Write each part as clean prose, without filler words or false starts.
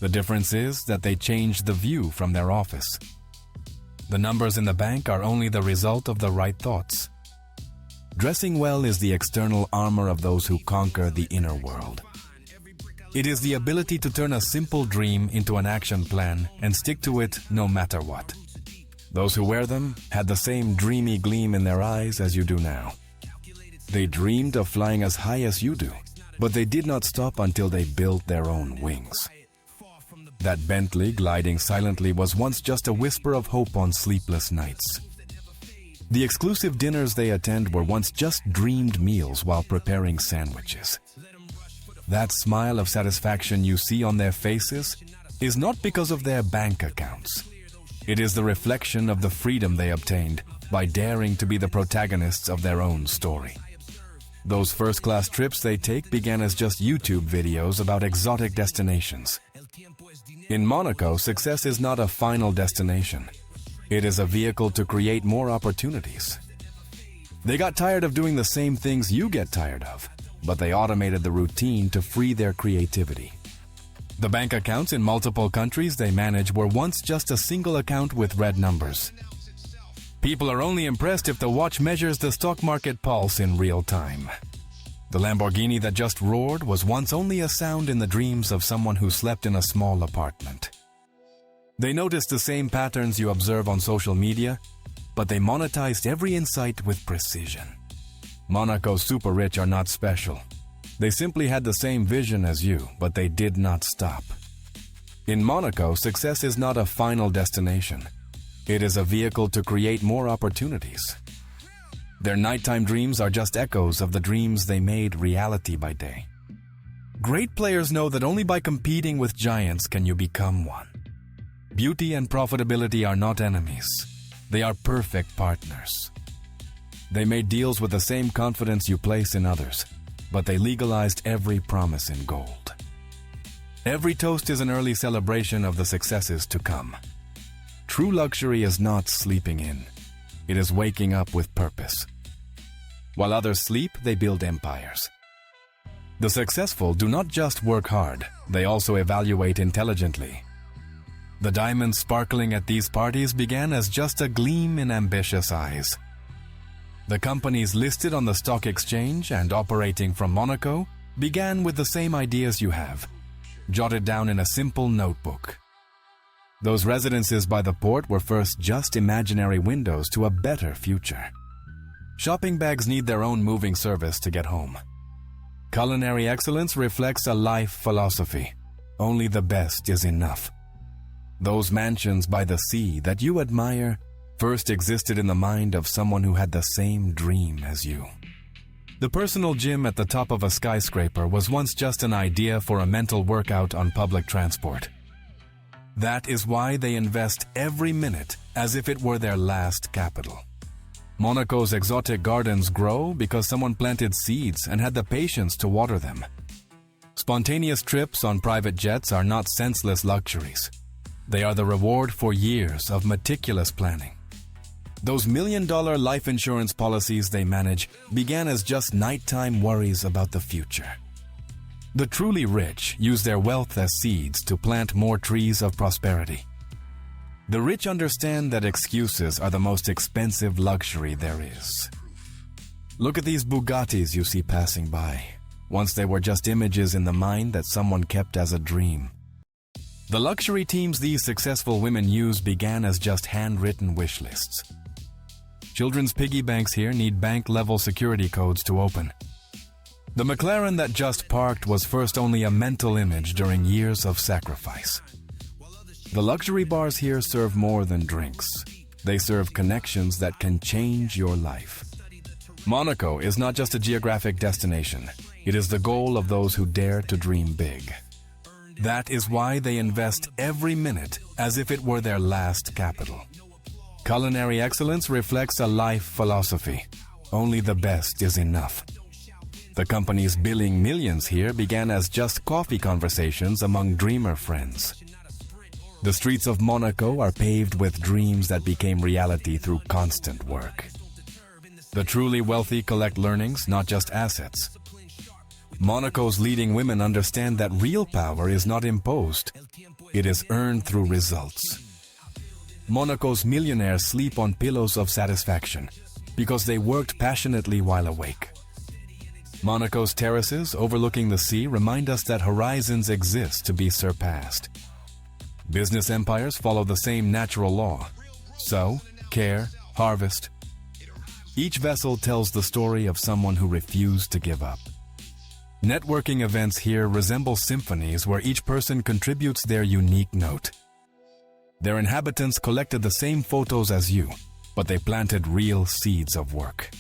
The difference is that they changed the view from their office. The numbers in the bank are only the result of the right thoughts. Dressing well is the external armor of those who conquer the inner world. It is the ability to turn a simple dream into an action plan and stick to it no matter what. Those who wear them had the same dreamy gleam in their eyes as you do now. They dreamed of flying as high as you do, but they did not stop until they built their own wings. That Bentley gliding silently was once just a whisper of hope on sleepless nights. The exclusive dinners they attend were once just dreamed meals while preparing sandwiches. That smile of satisfaction you see on their faces is not because of their bank accounts. It is the reflection of the freedom they obtained by daring to be the protagonists of their own story. Those first-class trips they take began as just YouTube videos about exotic destinations. In Monaco, success is not a final destination. It is a vehicle to create more opportunities. They got tired of doing the same things you get tired of, but they automated the routine to free their creativity. The bank accounts in multiple countries they manage were once just a single account with red numbers. People are only impressed if the watch measures the stock market pulse in real time. The Lamborghini that just roared was once only a sound in the dreams of someone who slept in a small apartment. They noticed the same patterns you observe on social media, but they monetized every insight with precision. Monaco's super rich are not special. They simply had the same vision as you, but they did not stop. In Monaco, success is not a final destination. It is a vehicle to create more opportunities. Their nighttime dreams are just echoes of the dreams they made reality by day. Great players know that only by competing with giants can you become one. Beauty and profitability are not enemies. They are perfect partners. They made deals with the same confidence you place in others, but they legalized every promise in gold. Every toast is an early celebration of the successes to come. True luxury is not sleeping in. It is waking up with purpose. While others sleep, they build empires. The successful do not just work hard, they also evaluate intelligently. The diamonds sparkling at these parties began as just a gleam in ambitious eyes. The companies listed on the stock exchange and operating from Monaco began with the same ideas you have, jotted down in a simple notebook. Those residences by the port were first just imaginary windows to a better future. Shopping bags need their own moving service to get home. Culinary excellence reflects a life philosophy. Only the best is enough. Those mansions by the sea that you admire first existed in the mind of someone who had the same dream as you. The personal gym at the top of a skyscraper was once just an idea for a mental workout on public transport. That is why they invest every minute as if it were their last capital. Monaco's exotic gardens grow because someone planted seeds and had the patience to water them. Spontaneous trips on private jets are not senseless luxuries. They are the reward for years of meticulous planning. Those million-dollar life insurance policies they manage began as just nighttime worries about the future. The truly rich use their wealth as seeds to plant more trees of prosperity. The rich understand that excuses are the most expensive luxury there is. Look at these Bugattis you see passing by. Once they were just images in the mind that someone kept as a dream. The luxury teams these successful women use began as just handwritten wish lists. Children's piggy banks here need bank-level security codes to open. The McLaren that just parked was first only a mental image during years of sacrifice. The luxury bars here serve more than drinks. They serve connections that can change your life. Monaco is not just a geographic destination. It is the goal of those who dare to dream big. That is why they invest every minute as if it were their last capital. Culinary excellence reflects a life philosophy. Only the best is enough. The companies billing millions here began as just coffee conversations among dreamer friends. The streets of Monaco are paved with dreams that became reality through constant work. The truly wealthy collect learnings, not just assets. Monaco's leading women understand that real power is not imposed, it is earned through results. Monaco's millionaires sleep on pillows of satisfaction because they worked passionately while awake. Monaco's terraces overlooking the sea remind us that horizons exist to be surpassed. Business empires follow the same natural law: sow, care, harvest. Each vessel tells the story of someone who refused to give up. Networking events here resemble symphonies where each person contributes their unique note. Their inhabitants collected the same photos as you, but they planted real seeds of work.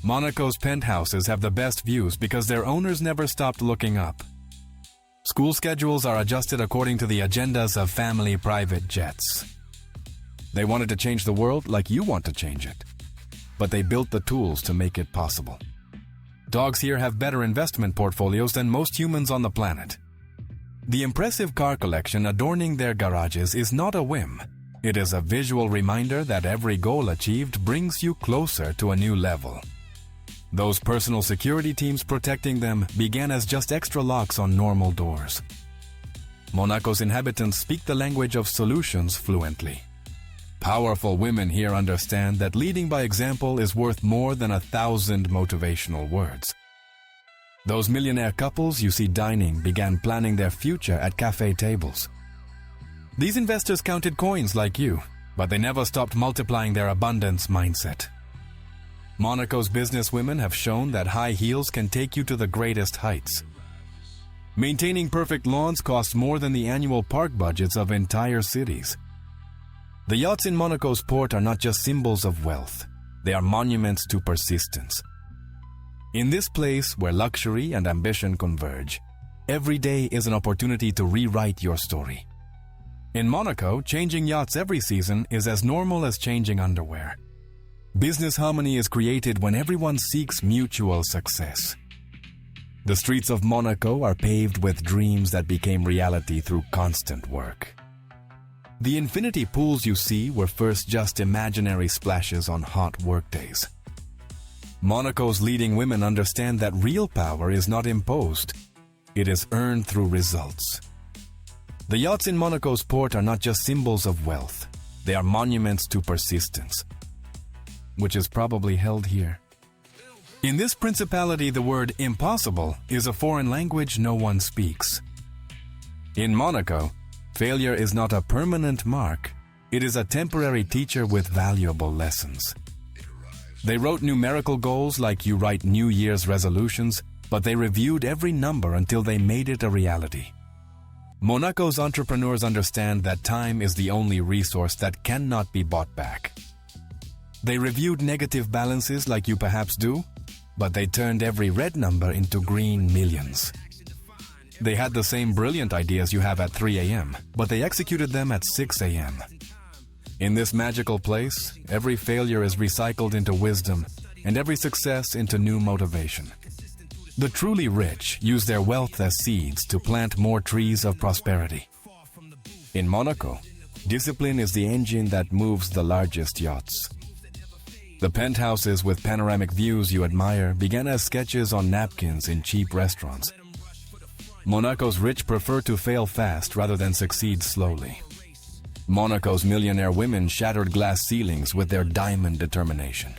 Monaco's penthouses have the best views because their owners never stopped looking up. School schedules are adjusted according to the agendas of family private jets. They wanted to change the world like you want to change it, but they built the tools to make it possible. Dogs here have better investment portfolios than most humans on the planet. The impressive car collection adorning their garages is not a whim. It is a visual reminder that every goal achieved brings you closer to a new level. Those personal security teams protecting them began as just extra locks on normal doors. Monaco's inhabitants speak the language of solutions fluently. Powerful women here understand that leading by example is worth more than 1,000 motivational words. Those millionaire couples you see dining began planning their future at cafe tables. These investors counted coins like you, but they never stopped multiplying their abundance mindset. Monaco's businesswomen have shown that high heels can take you to the greatest heights. Maintaining perfect lawns costs more than the annual park budgets of entire cities. The yachts in Monaco's port are not just symbols of wealth, they are monuments to persistence. In this place where luxury and ambition converge, every day is an opportunity to rewrite your story. In Monaco, changing yachts every season is as normal as changing underwear. Business harmony is created when everyone seeks mutual success. The streets of Monaco are paved with dreams that became reality through constant work. The infinity pools you see were first just imaginary splashes on hot workdays. Monaco's leading women understand that real power is not imposed, it is earned through results. The yachts in Monaco's port are not just symbols of wealth, they are monuments to persistence, which is probably held here. In this principality, the word impossible is a foreign language no one speaks. In Monaco, failure is not a permanent mark, it is a temporary teacher with valuable lessons. They wrote numerical goals like you write New Year's resolutions, but they reviewed every number until they made it a reality. Monaco's entrepreneurs understand that time is the only resource that cannot be bought back. They reviewed negative balances like you perhaps do, but they turned every red number into green millions. They had the same brilliant ideas you have at 3 a.m., but they executed them at 6 a.m. In this magical place, every failure is recycled into wisdom, and every success into new motivation. The truly rich use their wealth as seeds to plant more trees of prosperity. In Monaco, discipline is the engine that moves the largest yachts. The penthouses with panoramic views you admire began as sketches on napkins in cheap restaurants. Monaco's rich prefer to fail fast rather than succeed slowly. Monaco's millionaire women shattered glass ceilings with their diamond determination.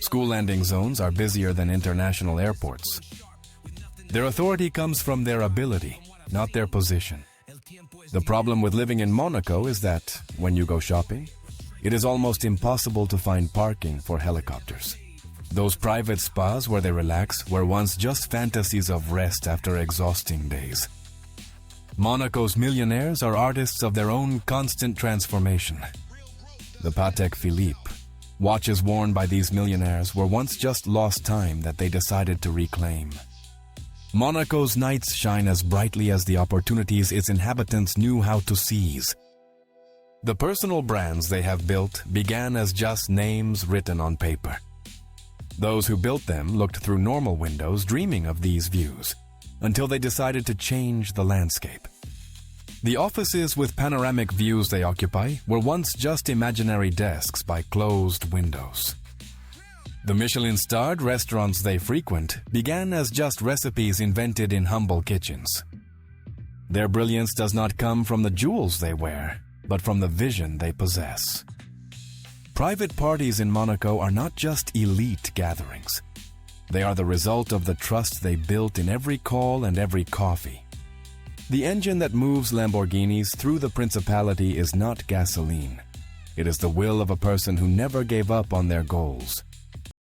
School landing zones are busier than international airports. Their authority comes from their ability, not their position. The problem with living in Monaco is that, when you go shopping, it is almost impossible to find parking for helicopters. Those private spas where they relax were once just fantasies of rest after exhausting days. Monaco's millionaires are artists of their own constant transformation. The Patek Philippe, watches worn by these millionaires, were once just lost time that they decided to reclaim. Monaco's nights shine as brightly as the opportunities its inhabitants knew how to seize. The personal brands they have built began as just names written on paper. Those who built them looked through normal windows dreaming of these views, until they decided to change the landscape. The offices with panoramic views they occupy were once just imaginary desks by closed windows. The Michelin-starred restaurants they frequent began as just recipes invented in humble kitchens. Their brilliance does not come from the jewels they wear, but from the vision they possess. Private parties in Monaco are not just elite gatherings. They are the result of the trust they built in every call and every coffee. The engine that moves Lamborghinis through the Principality is not gasoline. It is the will of a person who never gave up on their goals.